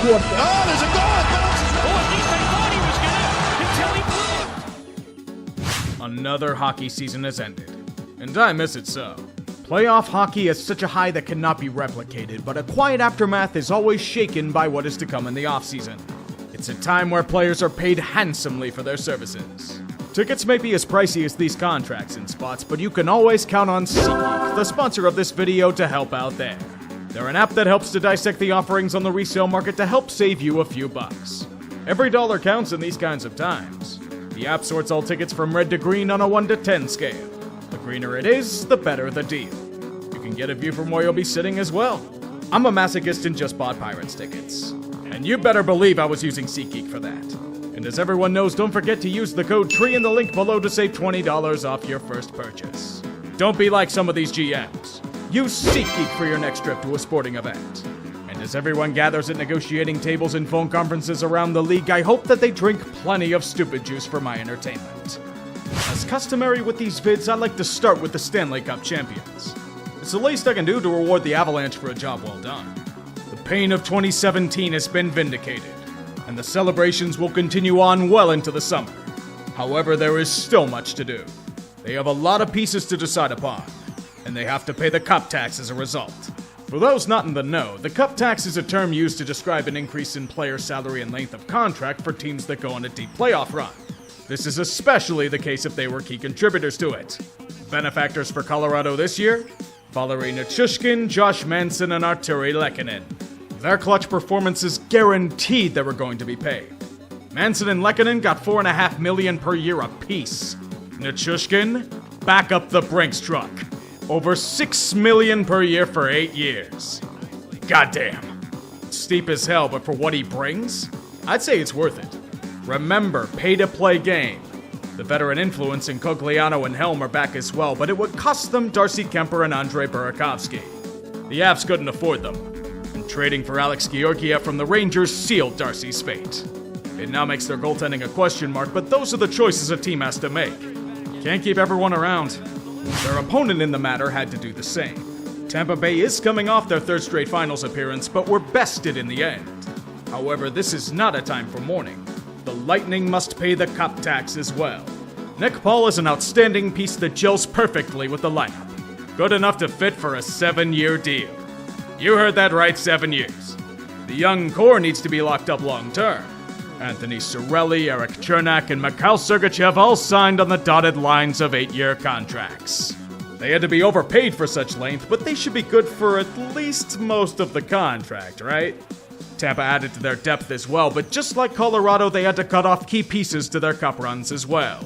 quarterback. Oh, there's a goal. It bounces. Oh, at least they thought he was going to until he blew it. Another hockey season has ended, and I miss it so. Playoff hockey is such a high that cannot be replicated, but a quiet aftermath is always shaken by what is to come in the offseason. It's a time where players are paid handsomely for their services. Tickets may be as pricey as these contracts in spots, but you can always count on SeatGeek, the sponsor of this video, to help out there. They're an app that helps to dissect the offerings on the resale market to help save you a few bucks. Every dollar counts in these kinds of times. The app sorts all tickets from red to green on a 1 to 10 scale. The greener it is, the better the deal. You can get a view from where you'll be sitting as well. I'm a masochist and just bought Pirates tickets. And you better believe I was using SeatGeek for that. And as everyone knows, don't forget to use the code TREE in the link below to save $20 off your first purchase. Don't be like some of these GMs. Use SeatGeek for your next trip to a sporting event. And as everyone gathers at negotiating tables and phone conferences around the league, I hope that they drink plenty of stupid juice for my entertainment. As customary with these vids, I like to start with the Stanley Cup champions. It's the least I can do to reward the Avalanche for a job well done. The pain of 2017 has been vindicated, and the celebrations will continue on well into the summer. However, there is still much to do. They have a lot of pieces to decide upon, and they have to pay the cup tax as a result. For those not in the know, the cup tax is a term used to describe an increase in player salary and length of contract for teams that go on a deep playoff run. This is especially the case if they were key contributors to it. Benefactors for Colorado this year? Valeri Nichushkin, Josh Manson, and Arturi Lehkonen. Their clutch performances guaranteed they were going to be paid. Manson and Lehkonen got $4.5 million per year apiece. Nichushkin, back up the Brinks truck. Over $6 million per year for 8 years. Goddamn. It's steep as hell, but for what he brings, I'd say it's worth it. Remember, pay-to-play game. The veteran influence in Cogliano and Helm are back as well, but it would cost them Darcy Kemper and Andrei Burakovsky. The Avs couldn't afford them, and trading for Alex Georgiev from the Rangers sealed Darcy's fate. It now makes their goaltending a question mark, but those are the choices a team has to make. Can't keep everyone around. Their opponent in the matter had to do the same. Tampa Bay is coming off their third straight finals appearance, but were bested in the end. However, this is not a time for mourning. The Lightning must pay the cup tax as well. Nick Paul is an outstanding piece that gels perfectly with the lineup. Good enough to fit for a 7-year deal. You heard that right, 7 years. The young core needs to be locked up long term. Anthony Cirelli, Eric Chernak, and Mikhail Sergachev all signed on the dotted lines of 8-year contracts. They had to be overpaid for such length, but they should be good for at least most of the contract, right? Tampa added to their depth as well, but just like Colorado, they had to cut off key pieces to their cup runs as well.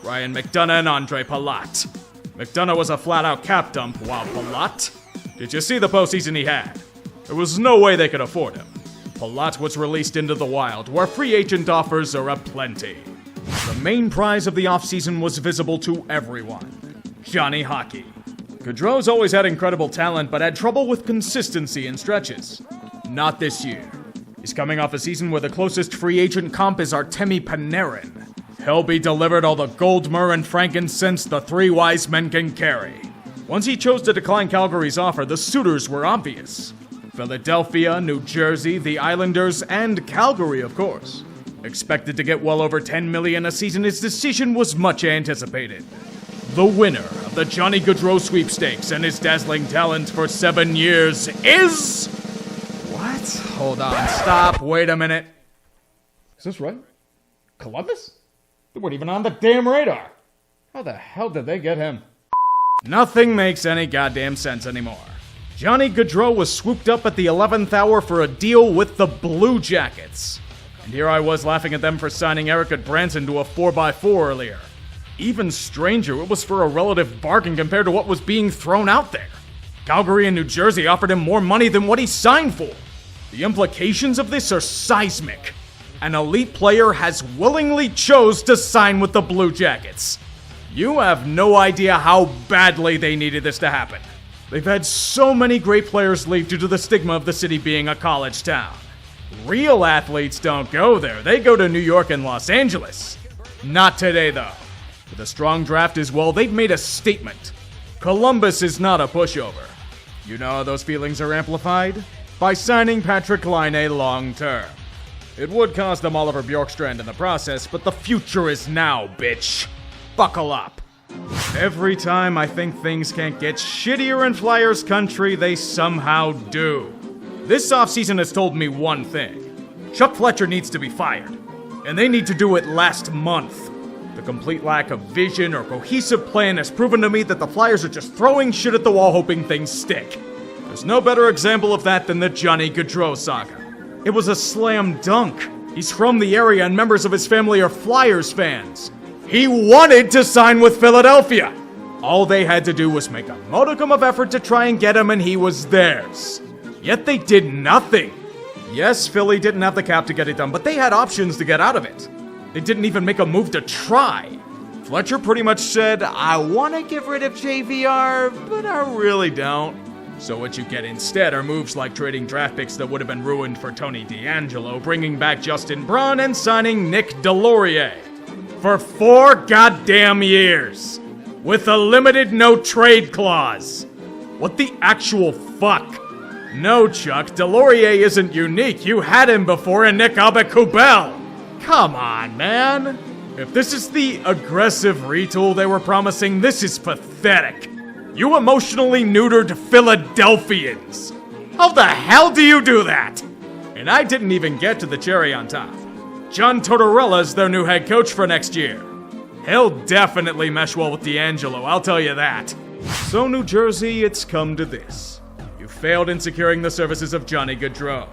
Ryan McDonough and Andre Palat. McDonough was a flat-out cap dump, while Palat? Did you see the postseason he had? There was no way they could afford him. Palat was released into the wild, where free agent offers are aplenty. The main prize of the offseason was visible to everyone. Johnny Hockey. Goudreau's always had incredible talent, but had trouble with consistency in stretches. Not this year. He's coming off a season where the closest free agent comp is Artemi Panarin. He'll be delivered all the gold, myrrh, and frankincense the 3 wise men can carry. Once he chose to decline Calgary's offer, the suitors were obvious. Philadelphia, New Jersey, the Islanders, and Calgary, of course. Expected to get well over $10 million a season, his decision was much anticipated. The winner of the Johnny Gaudreau sweepstakes and his dazzling talent for 7 years is... What? Hold on, stop, wait a minute. Is this right? Columbus? They weren't even on the damn radar. How the hell did they get him? Nothing makes any goddamn sense anymore. Johnny Gaudreau was swooped up at the 11th hour for a deal with the Blue Jackets. And here I was laughing at them for signing Eric Branson to a 4x4 earlier. Even stranger, it was for a relative bargain compared to what was being thrown out there. Calgary and New Jersey offered him more money than what he signed for. The implications of this are seismic. An elite player has willingly chose to sign with the Blue Jackets. You have no idea how badly they needed this to happen. They've had so many great players leave due to the stigma of the city being a college town. Real athletes don't go there. They go to New York and Los Angeles. Not today, though. With a strong draft as well, they've made a statement. Columbus is not a pushover. You know how those feelings are amplified? by signing Patrick Laine long-term. It would cost them Oliver Bjorkstrand in the process, but the future is now, bitch. Buckle up. Every time I think things can't get shittier in Flyers country, they somehow do. This offseason has told me one thing. Chuck Fletcher needs to be fired, and they need to do it last month. The complete lack of vision or cohesive plan has proven to me that the Flyers are just throwing shit at the wall hoping things stick. There's no better example of that than the Johnny Gaudreau saga. It was a slam dunk. He's from the area and members of his family are Flyers fans. He wanted to sign with Philadelphia. All they had to do was make a modicum of effort to try and get him and he was theirs. Yet they did nothing. Yes, Philly didn't have the cap to get it done, but they had options to get out of it. They didn't even make a move to try. Fletcher pretty much said, I want to get rid of JVR, but I really don't. So what you get instead are moves like trading draft picks that would have been ruined for Tony DeAngelo, bringing back Justin Braun, and signing Nick Delorier. For 4 goddamn years. With a limited no-trade clause. What the actual fuck? No, Chuck, Delorier isn't unique. You had him before in Nick Aubé-Kubel. Come on, man. If this is the aggressive retool they were promising, this is pathetic. You emotionally neutered Philadelphians. How the hell do you do that? And I didn't even get to the cherry on top. John Tortorella's their new head coach for next year. He'll definitely mesh well with DeAngelo, I'll tell you that. So New Jersey, it's come to this. You failed in securing the services of Johnny Gaudreau.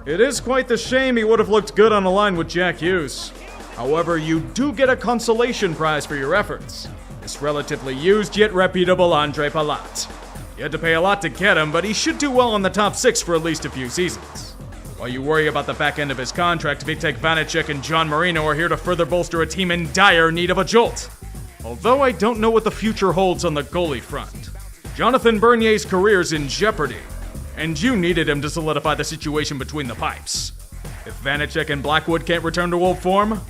It is quite the shame he would have looked good on a line with Jack Hughes. However, you do get a consolation prize for your efforts. This relatively used yet reputable Andre Palat. You had to pay a lot to get him, but he should do well in the top 6 for at least a few seasons. While you worry about the back end of his contract, Vitek Vanacek and John Marino are here to further bolster a team in dire need of a jolt. Although I don't know what the future holds on the goalie front. Jonathan Bernier's career's in jeopardy, and you needed him to solidify the situation between the pipes. If Vanacek and Blackwood can't return to old form,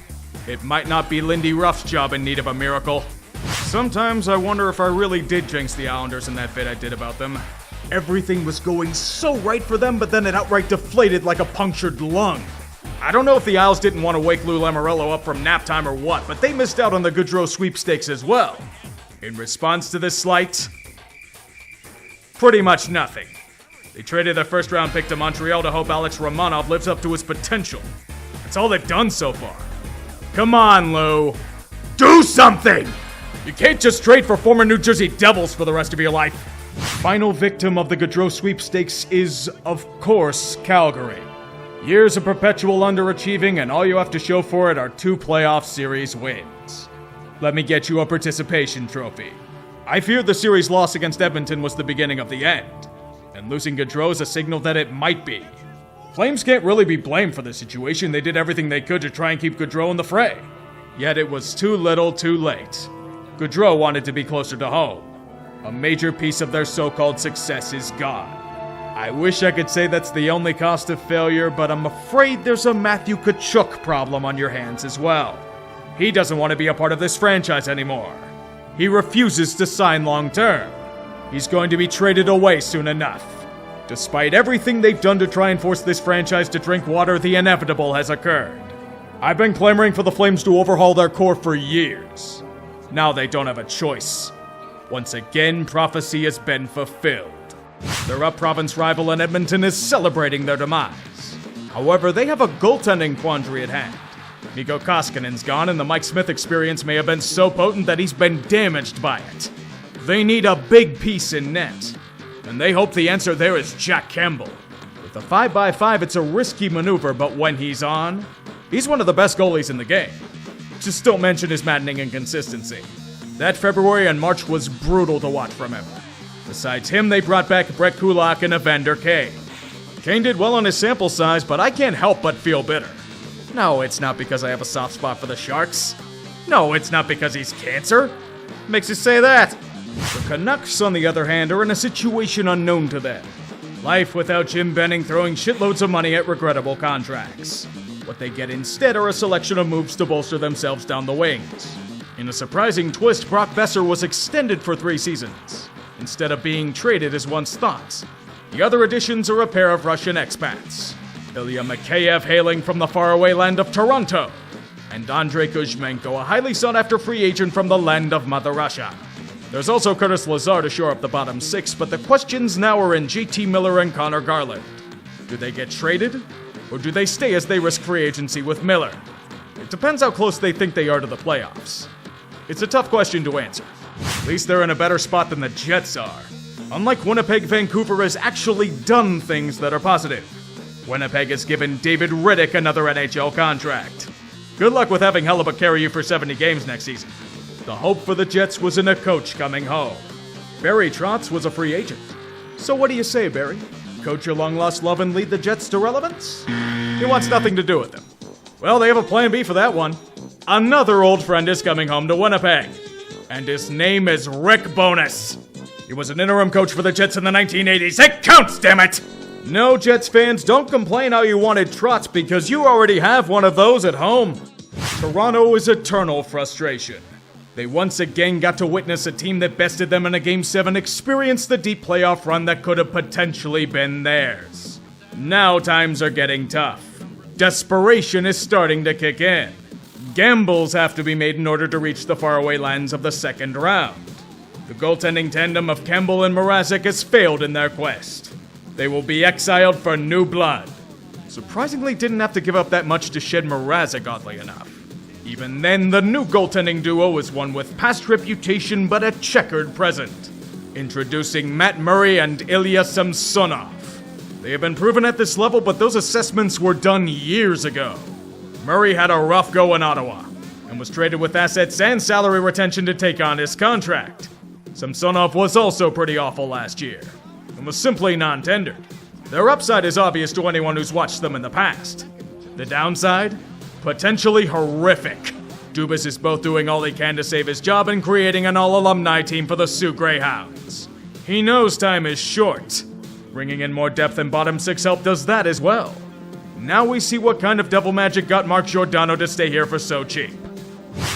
it might not be Lindy Ruff's job in need of a miracle. Sometimes I wonder if I really did jinx the Islanders in that bit I did about them. Everything was going so right for them, but then it outright deflated like a punctured lung. I don't know if the Isles didn't want to wake Lou Lamoriello up from nap time or what, but they missed out on the Gaudreau sweepstakes as well. In response to this slight, pretty much nothing. They traded their first-round pick to Montreal to hope Alex Romanov lives up to his potential. That's all they've done so far. Come on, Lou. Do something! You can't just trade for former New Jersey Devils for the rest of your life. Final victim of the Gaudreau sweepstakes is, of course, Calgary. Years of perpetual underachieving, and all you have to show for it are 2 playoff series wins. Let me get you a participation trophy. I feared the series loss against Edmonton was the beginning of the end, and losing Gaudreau is a signal that it might be. Flames can't really be blamed for the situation. They did everything they could to try and keep Gaudreau in the fray. Yet it was too little too late. Gaudreau wanted to be closer to home. A major piece of their so-called success is gone. I wish I could say that's the only cost of failure, but I'm afraid there's a Matthew Tkachuk problem on your hands as well. He doesn't want to be a part of this franchise anymore. He refuses to sign long-term. He's going to be traded away soon enough. Despite everything they've done to try and force this franchise to drink water, the inevitable has occurred. I've been clamoring for the Flames to overhaul their core for years. Now they don't have a choice. Once again, prophecy has been fulfilled. Their up-province rival in Edmonton is celebrating their demise. However, they have a goaltending quandary at hand. Mikko Koskinen's gone, and the Mike Smith experience may have been so potent that he's been damaged by it. They need a big piece in net, and they hope the answer there is Jack Campbell. With a 5x5, it's a risky maneuver, but when he's on, he's one of the best goalies in the game. Just don't mention his maddening inconsistency. That February and March was brutal to watch from him. Besides him, they brought back Brett Kulak and Evander Kane. Kane did well on his sample size, but I can't help but feel bitter. No, it's not because I have a soft spot for the Sharks. No, it's not because he's cancer. Makes you say that. The Canucks, on the other hand, are in a situation unknown to them. Life without Jim Benning throwing shitloads of money at regrettable contracts. What they get instead are a selection of moves to bolster themselves down the wings. In a surprising twist, Brock Besser was extended for 3 seasons, instead of being traded as once thought. The other additions are a pair of Russian expats, Ilya Mikheyev hailing from the faraway land of Toronto, and Andrei Kuzmenko, a highly sought-after free agent from the land of Mother Russia. There's also Curtis Lazar to shore up the bottom six, but the questions now are in JT Miller and Connor Garland. Do they get traded, or do they stay as they risk free agency with Miller? It depends how close they think they are to the playoffs. It's a tough question to answer. At least they're in a better spot than the Jets are. Unlike Winnipeg, Vancouver has actually done things that are positive. Winnipeg has given David Riddick another NHL contract. Good luck with having Hellebuck carry you for 70 games next season. The hope for the Jets was in a coach coming home. Barry Trotz was a free agent. So what do you say, Barry? Coach your long-lost love and lead the Jets to relevance? He wants nothing to do with them. Well, they have a plan B for that one. Another old friend is coming home to Winnipeg. And his name is Rick Bowness. He was an interim coach for the Jets in the 1980s. It counts, damn it! No, Jets fans, don't complain how you wanted Trotz because you already have one of those at home. Toronto is eternal frustration. They once again got to witness a team that bested them in a Game 7 experience the deep playoff run that could have potentially been theirs. Now times are getting tough. Desperation is starting to kick in. Gambles have to be made in order to reach the faraway lands of the second round. The goaltending tandem of Campbell and Mrazek has failed in their quest. They will be exiled for new blood. Surprisingly didn't have to give up that much to shed Mrazek, oddly enough. Even then, the new goaltending duo is one with past reputation but a checkered present. Introducing Matt Murray and Ilya Samsonov. They have been proven at this level, but those assessments were done years ago. Murray had a rough go in Ottawa, and was traded with assets and salary retention to take on his contract. Samsonov was also pretty awful last year, and was simply non-tendered. Their upside is obvious to anyone who's watched them in the past. The downside? Potentially horrific. Dubas is both doing all he can to save his job and creating an all-alumni team for the Sioux Greyhounds. He knows time is short. Bringing in more depth and bottom six help does that as well. Now we see what kind of devil magic got Mark Giordano to stay here for so cheap.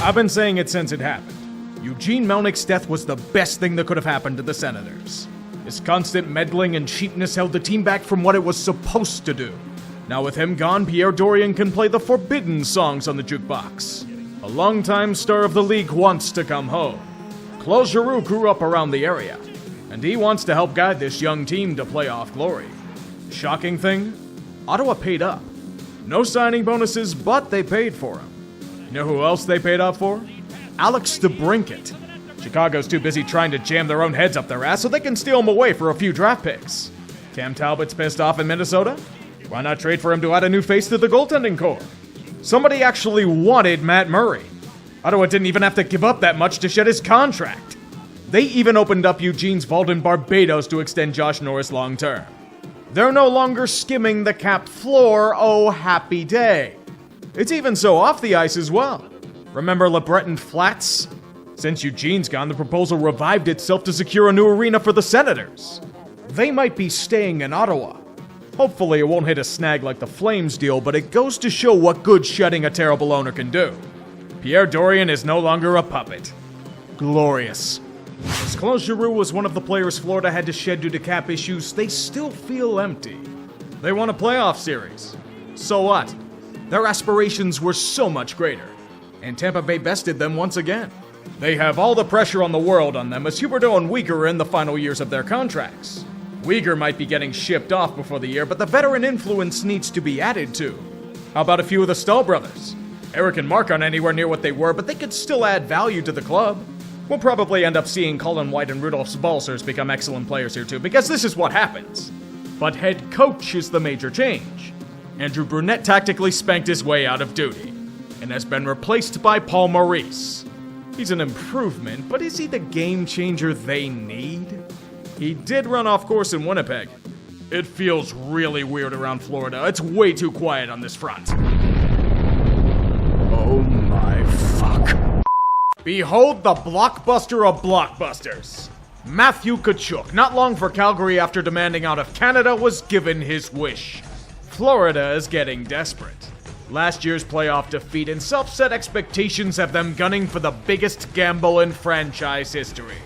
I've been saying it since it happened. Eugene Melnick's death was the best thing that could have happened to the Senators. His constant meddling and cheapness held the team back from what it was supposed to do. Now with him gone, Pierre Dorion can play the forbidden songs on the jukebox. A longtime star of the league wants to come home. Claude Giroux grew up around the area, and he wants to help guide this young team to playoff glory. Shocking thing? Ottawa paid up. No signing bonuses, but they paid for him. You know who else they paid up for? Alex DeBrincat. Chicago's too busy trying to jam their own heads up their ass so they can steal him away for a few draft picks. Cam Talbot's pissed off in Minnesota? Why not trade for him to add a new face to the goaltending core? Somebody actually wanted Matt Murray. Ottawa didn't even have to give up that much to shed his contract. They even opened up Eugene's vault in Barbados to extend Josh Norris long term. They're no longer skimming the cap floor, oh happy day. It's even so off the ice as well. Remember LeBreton Flats? Since Eugene's gone, the proposal revived itself to secure a new arena for the Senators. They might be staying in Ottawa. Hopefully it won't hit a snag like the Flames deal, but it goes to show what good shedding a terrible owner can do. Pierre Dorion is no longer a puppet. Glorious. As Claude Giroux was one of the players Florida had to shed due to cap issues, they still feel empty. They won a playoff series. So what? Their aspirations were so much greater. And Tampa Bay bested them once again. They have all the pressure on the world on them as Huberdeau and Weegar are in the final years of their contracts. Weegar might be getting shipped off before the year, but the veteran influence needs to be added to. How about a few of the Stahl brothers? Eric and Mark aren't anywhere near what they were, but they could still add value to the club. We'll probably end up seeing Colin White and Rudolph Balcers become excellent players here too, because this is what happens. But head coach is the major change. Andrew Brunette tactically spanked his way out of duty, and has been replaced by Paul Maurice. He's an improvement, but is he the game changer they need? He did run off course in Winnipeg. It feels really weird around Florida. It's way too quiet on this front. Oh my fuck. Behold the blockbuster of blockbusters. Matthew Tkachuk, not long for Calgary after demanding out of Canada, was given his wish. Florida is getting desperate. Last year's playoff defeat and self-set expectations have them gunning for the biggest gamble in franchise history.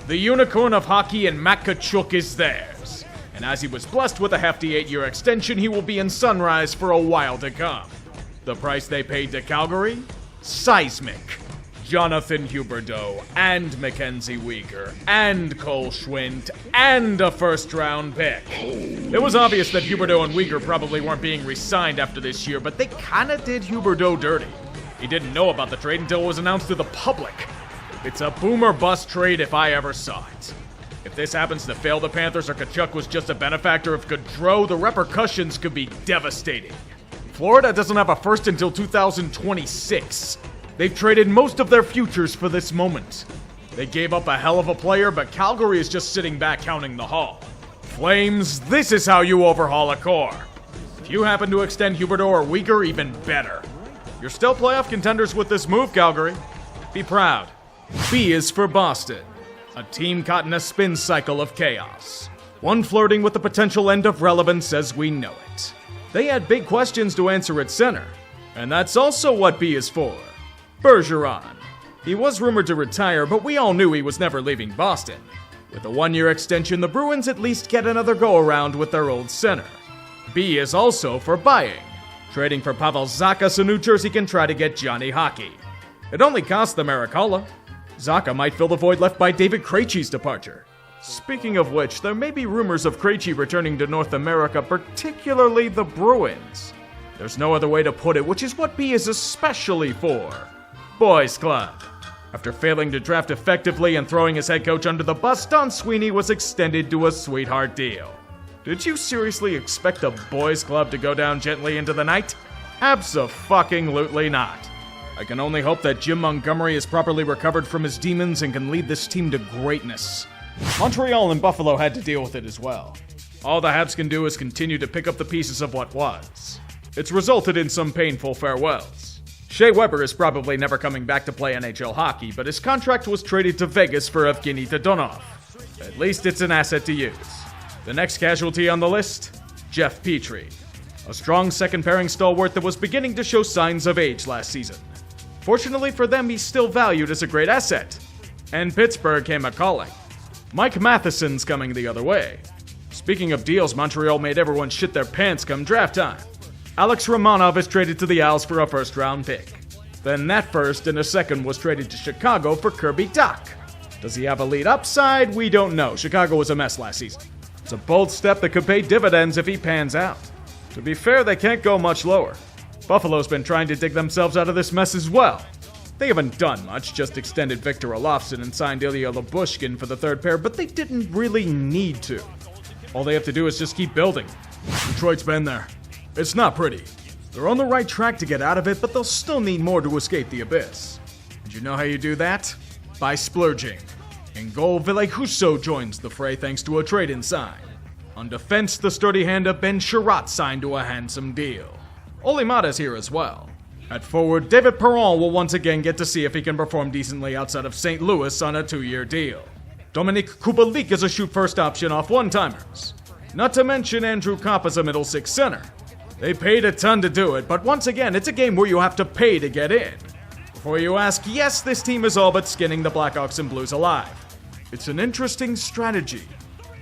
The unicorn of hockey and Matt Tkachuk is theirs. And as he was blessed with a hefty 8-year extension, he will be in Sunrise for a while to come. The price they paid to Calgary? Seismic. Jonathan Huberdeau, and Mackenzie Weegar, and Cole Schwindt, and a first-round pick. It was obvious that Huberdeau and Weegar probably weren't being re-signed after this year, but they kinda did Huberdeau dirty. He didn't know about the trade until it was announced to the public. It's a boom or bust trade if I ever saw it. If this happens to fail the Panthers or Tkachuk was just a benefactor of Goudreau, the repercussions could be devastating. Florida doesn't have a first until 2026. They've traded most of their futures for this moment. They gave up a hell of a player, but Calgary is just sitting back counting the haul. Flames, this is how you overhaul a core. If you happen to extend Huberdeau or Weegar, even better. You're still playoff contenders with this move, Calgary. Be proud. B is for Boston. A team caught in a spin cycle of chaos. One flirting with the potential end of relevance as we know it. They had big questions to answer at center. And that's also what B is for. Bergeron. He was rumored to retire, but we all knew he was never leaving Boston. With a 1-year extension, the Bruins at least get another go-around with their old center. B is also for buying. Trading for Pavel Zacha so New Jersey can try to get Johnny Hockey. It only costs them Mericala. Zacha might fill the void left by David Krejci's departure. Speaking of which, there may be rumors of Krejci returning to North America, particularly the Bruins. There's no other way to put it, which is what B is especially for. Boys Club. After failing to draft effectively and throwing his head coach under the bus, Don Sweeney was extended to a sweetheart deal. Did you seriously expect the Boys Club to go down gently into the night? Abso-fucking-lutely not. I can only hope that Jim Montgomery is properly recovered from his demons and can lead this team to greatness. Montreal and Buffalo had to deal with it as well. All the Habs can do is continue to pick up the pieces of what was. It's resulted in some painful farewells. Shea Weber is probably never coming back to play NHL hockey, but his contract was traded to Vegas for Evgeny Dodonov. At least it's an asset to use. The next casualty on the list? Jeff Petrie. A strong second-pairing stalwart that was beginning to show signs of age last season. Fortunately for them, he's still valued as a great asset. And Pittsburgh came a-calling. Mike Matheson's coming the other way. Speaking of deals, Montreal made everyone shit their pants come draft time. Alex Romanov is traded to the Owls for a first-round pick. Then that first and a second was traded to Chicago for Kirby Dach. Does he have elite upside? We don't know. Chicago was a mess last season. It's a bold step that could pay dividends if he pans out. To be fair, they can't go much lower. Buffalo's been trying to dig themselves out of this mess as well. They haven't done much, just extended Victor Olofsson and signed Ilya Lyubushkin for the third pair, but they didn't really need to. All they have to do is just keep building. Detroit's been there. It's not pretty. They're on the right track to get out of it, but they'll still need more to escape the abyss. And you know how you do that? By splurging. In goal, Ville Husso joins the fray thanks to a trade-in sign. On defense, the sturdy hand of Ben Sherratt signed to a handsome deal. Olimata's here as well. At forward, David Perron will once again get to see if he can perform decently outside of St. Louis on a 2-year deal. Dominic Kubalik is a shoot-first option off one-timers. Not to mention Andrew Kopp as a middle six center. They paid a ton to do it, but once again, it's a game where you have to pay to get in. Before you ask, yes, this team is all but skinning the Blackhawks and Blues alive. It's an interesting strategy.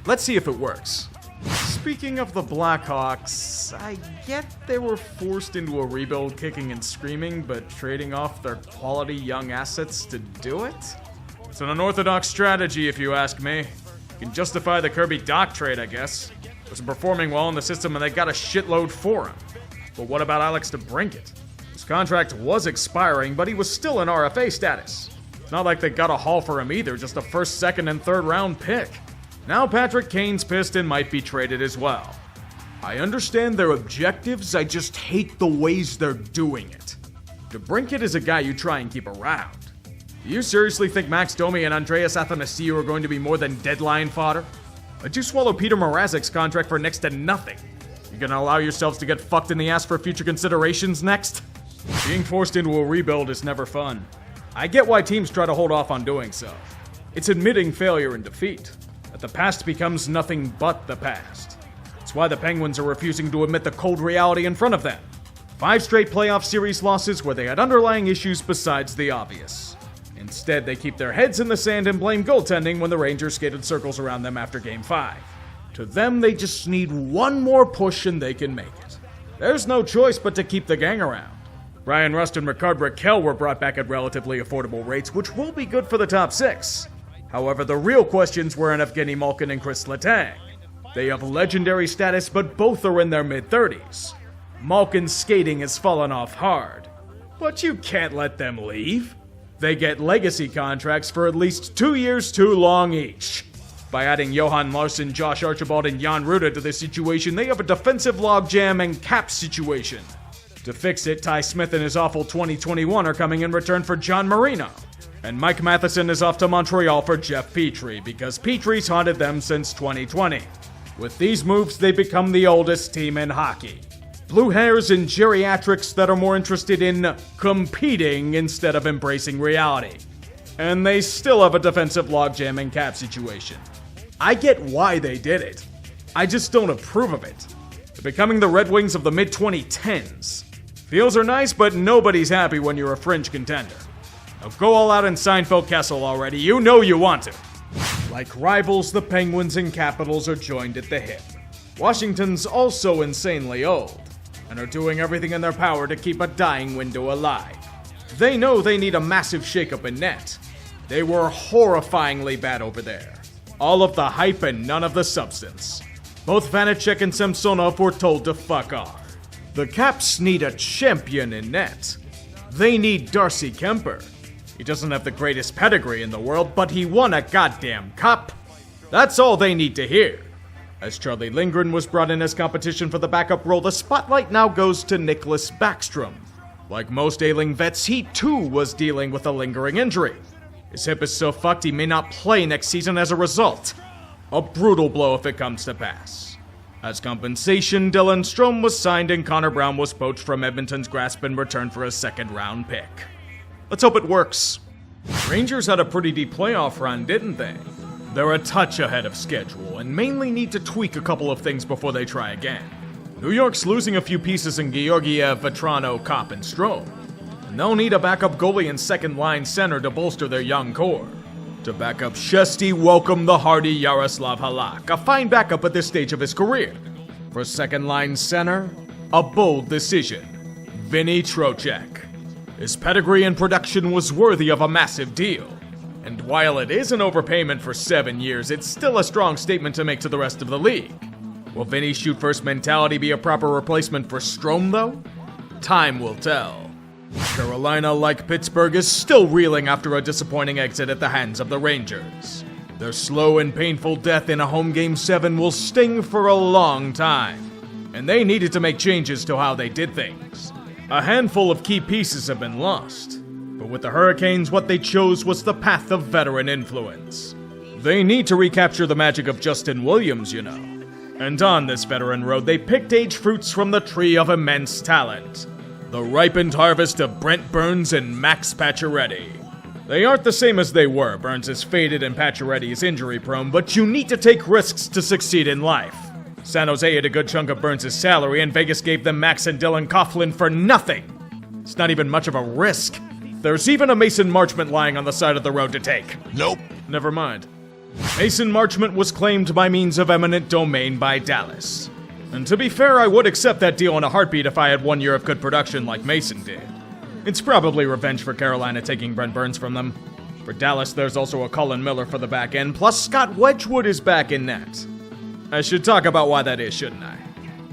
Let's see if it works. Speaking of the Blackhawks, I get they were forced into a rebuild kicking and screaming, but trading off their quality young assets to do it? It's an unorthodox strategy if you ask me. You can justify the Kirby Dach trade, I guess. Wasn't performing well in the system and they got a shitload for him. But what about Alex DeBrincat? His contract was expiring, but he was still in RFA status. It's not like they got a haul for him either, just a first, second, and third round pick. Now Patrick Kane's pissed and might be traded as well. I understand their objectives, I just hate the ways they're doing it. DeBrincat is a guy you try and keep around. Do you seriously think Max Domi and Andreas Athanasiou are going to be more than deadline fodder? Why'd you swallow Peter Mrazek's contract for next to nothing? You gonna allow yourselves to get fucked in the ass for future considerations next? Being forced into a rebuild is never fun. I get why teams try to hold off on doing so. It's admitting failure and defeat. That the past becomes nothing but the past. It's why the Penguins are refusing to admit the cold reality in front of them. 5 straight playoff series losses where they had underlying issues besides the obvious. Instead, they keep their heads in the sand and blame goaltending when the Rangers skated circles around them after Game 5. To them, they just need one more push and they can make it. There's no choice but to keep the gang around. Brian Rust and Ricard Raquel were brought back at relatively affordable rates, which will be good for the top six. However, the real questions were in Evgeny Malkin and Chris Letang. They have legendary status, but both are in their mid-30s. Malkin's skating has fallen off hard. But you can't let them leave. They get legacy contracts for at least 2 years too long each. By adding Johan Larsson, Josh Archibald, and Jan Ruda to this situation, they have a defensive logjam and cap situation. To fix it, Ty Smith and his awful 2021 are coming in return for John Marino. And Mike Matheson is off to Montreal for Jeff Petrie, because Petrie's haunted them since 2020. With these moves, they become the oldest team in hockey. Blue hairs and geriatrics that are more interested in competing instead of embracing reality. And they still have a defensive logjam and cap situation. I get why they did it. I just don't approve of it. They're becoming the Red Wings of the mid-2010s. Feels are nice, but nobody's happy when you're a fringe contender. Now go all out and sign Phil Kessel already. You know you want to. Like rivals, the Penguins and Capitals are joined at the hip. Washington's also insanely old, and are doing everything in their power to keep a dying window alive. They know they need a massive shakeup in net. They were horrifyingly bad over there. All of the hype and none of the substance. Both Vanacek and Samsonov were told to fuck off. The Caps need a champion in net. They need Darcy Kemper. He doesn't have the greatest pedigree in the world, but he won a goddamn cup. That's all they need to hear. As Charlie Lindgren was brought in as competition for the backup role, the spotlight now goes to Nicholas Backstrom. Like most ailing vets, he too was dealing with a lingering injury. His hip is so fucked he may not play next season as a result. A brutal blow if it comes to pass. As compensation, Dylan Strome was signed and Connor Brown was poached from Edmonton's grasp in return for a second-round pick. Let's hope it works. Rangers had a pretty deep playoff run, didn't they? They're a touch ahead of schedule and mainly need to tweak a couple of things before they try again. New York's losing a few pieces in Georgiev, Vetrano, Kopp, and Strome. And they'll need a backup goalie and second-line center to bolster their young core. To back up Shesty, welcome the hardy Yaroslav Halak, a fine backup at this stage of his career. For second-line center, a bold decision. Vinny Trocheck. His pedigree and production was worthy of a massive deal. And while it is an overpayment for 7 years, it's still a strong statement to make to the rest of the league. Will Vinny's shoot-first mentality be a proper replacement for Strome, though? Time will tell. Carolina, like Pittsburgh, is still reeling after a disappointing exit at the hands of the Rangers. Their slow and painful death in a home Game 7 will sting for a long time, and they needed to make changes to how they did things. A handful of key pieces have been lost, but with the Hurricanes, what they chose was the path of veteran influence. They need to recapture the magic of Justin Williams, you know. And on this veteran road, they picked aged fruits from the tree of immense talent. The ripened harvest of Brent Burns and Max Pacioretty. They aren't the same as they were. Burns is faded and Pacioretty is injury prone, but you need to take risks to succeed in life. San Jose had a good chunk of Burns' salary, and Vegas gave them Max and Dylan Coughlin for nothing. It's not even much of a risk. There's even a Mason Marchment lying on the side of the road to take. Nope. Never mind. Mason Marchment was claimed by means of eminent domain by Dallas. And to be fair, I would accept that deal in a heartbeat if I had 1 year of good production like Mason did. It's probably revenge for Carolina taking Brent Burns from them. For Dallas, there's also a Cullen Miller for the back end, plus Scott Wedgwood is back in net. I should talk about why that is, shouldn't I?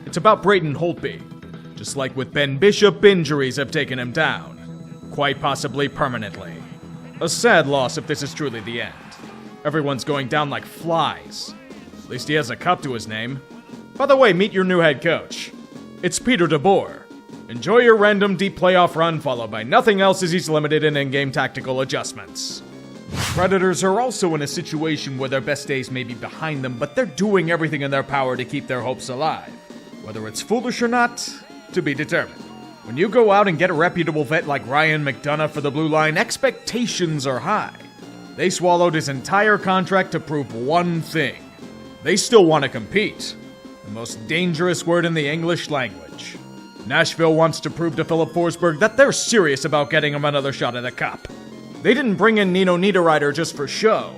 It's about Braden Holtby. Just like with Ben Bishop, injuries have taken him down. Quite possibly permanently. A sad loss if this is truly the end. Everyone's going down like flies. At least he has a cup to his name. By the way, meet your new head coach. It's Peter DeBoer. Enjoy your random deep playoff run followed by nothing else as he's limited in in-game tactical adjustments. Predators are also in a situation where their best days may be behind them, but they're doing everything in their power to keep their hopes alive. Whether it's foolish or not, to be determined. When you go out and get a reputable vet like Ryan McDonough for the blue line, expectations are high. They swallowed his entire contract to prove one thing. They still want to compete. The most dangerous word in the English language. Nashville wants to prove to Philip Forsberg that they're serious about getting him another shot at a cup. They didn't bring in Nino Niederreiter just for show.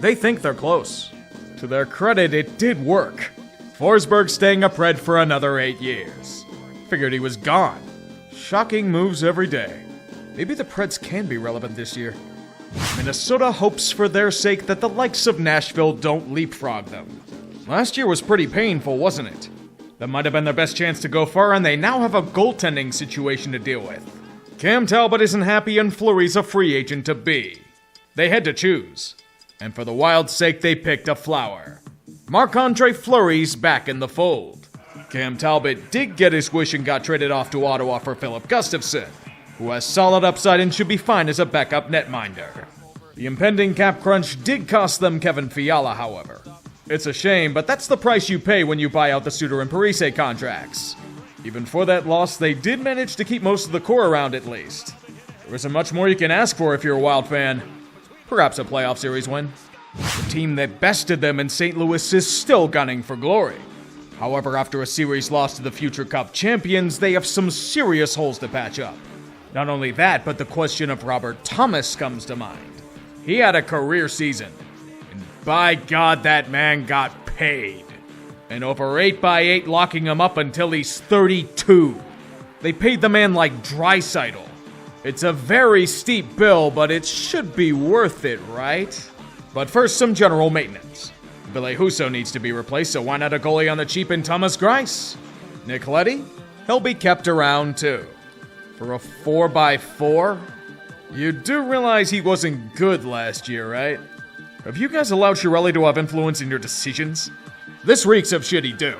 They think they're close. To their credit, it did work. Forsberg staying a Pred for another 8 years. Figured he was gone. Shocking moves every day. Maybe the Preds can be relevant this year. Minnesota hopes for their sake that the likes of Nashville don't leapfrog them. Last year was pretty painful, wasn't it? That might have been their best chance to go far, and they now have a goaltending situation to deal with. Cam Talbot isn't happy, and Fleury's a free agent to be. They had to choose. And for the Wild's sake, they picked a flower. Marc-Andre Fleury's back in the fold. Cam Talbot did get his wish and got traded off to Ottawa for Philip Gustafsson, who has solid upside and should be fine as a backup netminder. The impending cap crunch did cost them Kevin Fiala, however. It's a shame, but that's the price you pay when you buy out the Suter and Parise contracts. Even for that loss, they did manage to keep most of the core around at least. There isn't much more you can ask for if you're a Wild fan. Perhaps a playoff series win. The team that bested them in St. Louis is still gunning for glory. However, after a series loss to the future Cup champions, they have some serious holes to patch up. Not only that, but the question of Robert Thomas comes to mind. He had a career season, and by God, that man got paid. And over 8x8 locking him up until he's 32. They paid the man like Draisaitl. It's a very steep bill, but it should be worth it, right? But first, some general maintenance. Ville Husso needs to be replaced, so why not a goalie on the cheap in Thomas Greiss? Nick Leddy? He'll be kept around too. For a 4x4? You do realize he wasn't good last year, right? Have you guys allowed Chiarelli to have influence in your decisions? This reeks of shitty do.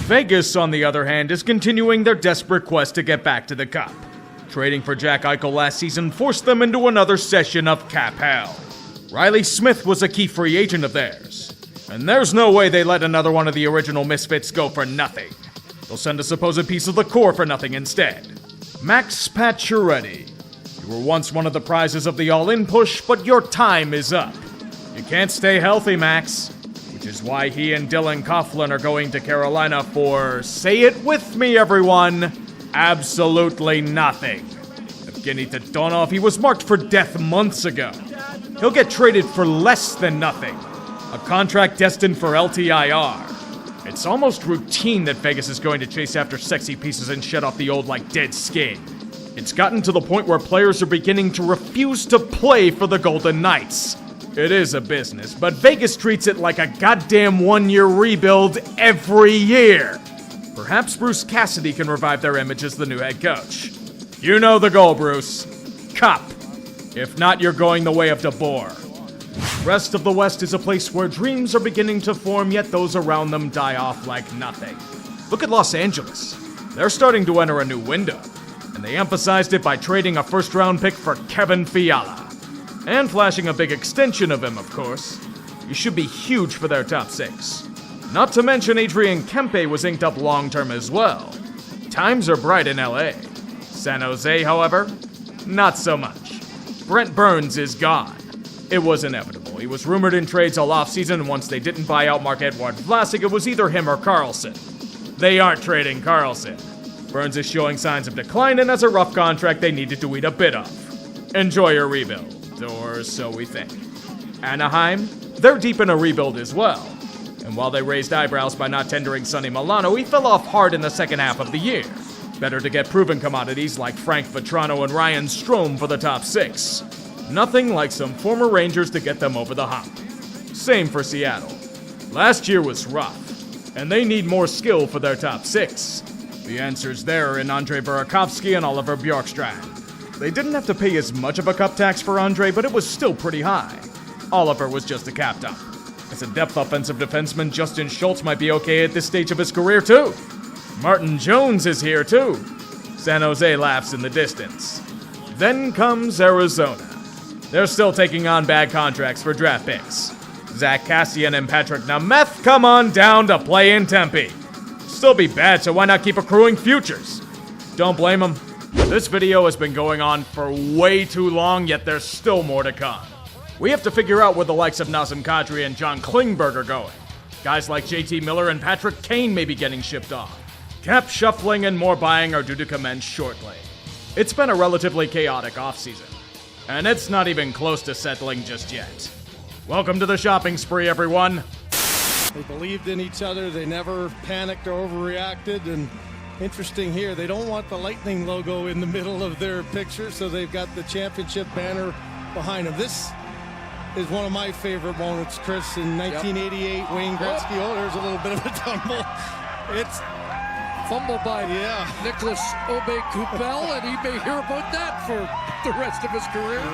Vegas, on the other hand, is continuing their desperate quest to get back to the Cup. Trading for Jack Eichel last season forced them into another session of cap hell. Riley Smith was a key free agent of theirs. And there's no way they let another one of the original misfits go for nothing. They'll send a supposed piece of the core for nothing instead. Max Pacioretty. You were once one of the prizes of the all-in push, but your time is up. You can't stay healthy, Max. Which is why he and Dylan Coughlin are going to Carolina for, say it with me, everyone, absolutely nothing. Evgeny Todonov, he was marked for death months ago. He'll get traded for less than nothing. A contract destined for LTIR. It's almost routine that Vegas is going to chase after sexy pieces and shed off the old like dead skin. It's gotten to the point where players are beginning to refuse to play for the Golden Knights. It is a business, but Vegas treats it like a goddamn one-year rebuild every year. Perhaps Bruce Cassidy can revive their image as the new head coach. You know the goal, Bruce. Cup. If not, you're going the way of DeBoer. The rest of the West is a place where dreams are beginning to form, yet those around them die off like nothing. Look at Los Angeles. They're starting to enter a new window, and they emphasized it by trading a first-round pick for Kevin Fiala. And flashing a big extension of him, of course. He should be huge for their top six. Not to mention Adrian Kempe was inked up long-term as well. Times are bright in LA. San Jose, however, not so much. Brent Burns is gone. It was inevitable. He was rumored in trades all offseason, and once they didn't buy out Marc-Edouard Vlasic, it was either him or Karlsson. They aren't trading Karlsson. Burns is showing signs of decline and has a rough contract they needed to eat a bit of. Enjoy your rebuild, or so we think. Anaheim, they're deep in a rebuild as well. And while they raised eyebrows by not tendering Sonny Milano, he fell off hard in the second half of the year. Better to get proven commodities like Frank Vetrano and Ryan Strome for the top six. Nothing like some former Rangers to get them over the hump. Same for Seattle. Last year was rough, and they need more skill for their top six. The answers there are in Andre Burakovsky and Oliver Bjorkstrand. They didn't have to pay as much of a cup tax for Andre, but it was still pretty high. Oliver was just a cap dump. As a depth offensive defenseman, Justin Schultz might be okay at this stage of his career too. Martin Jones is here too. San Jose laughs in the distance. Then comes Arizona. They're still taking on bad contracts for draft picks. Zach Cassian and Patrick Nemeth come on down to play in Tempe. Still be bad, so why not keep accruing futures? Don't blame them. This video has been going on for way too long, yet there's still more to come. We have to figure out where the likes of Nazem Kadri and John Klingberg are going. Guys like JT Miller and Patrick Kane may be getting shipped off. Cap shuffling and more buying are due to commence shortly. It's been a relatively chaotic offseason, and it's not even close to settling just yet. Welcome to the shopping spree, everyone. They believed in each other. They never panicked or overreacted. And interesting here, they don't want the Lightning logo in the middle of their picture, so they've got the championship banner behind them. This is one of my favorite moments, Chris. In 1988, Wayne Gretzky. Oh, there's a little bit of a tumble. It's fumble by Nicholas Aube-Kubel, and he may hear about that for the rest of his career.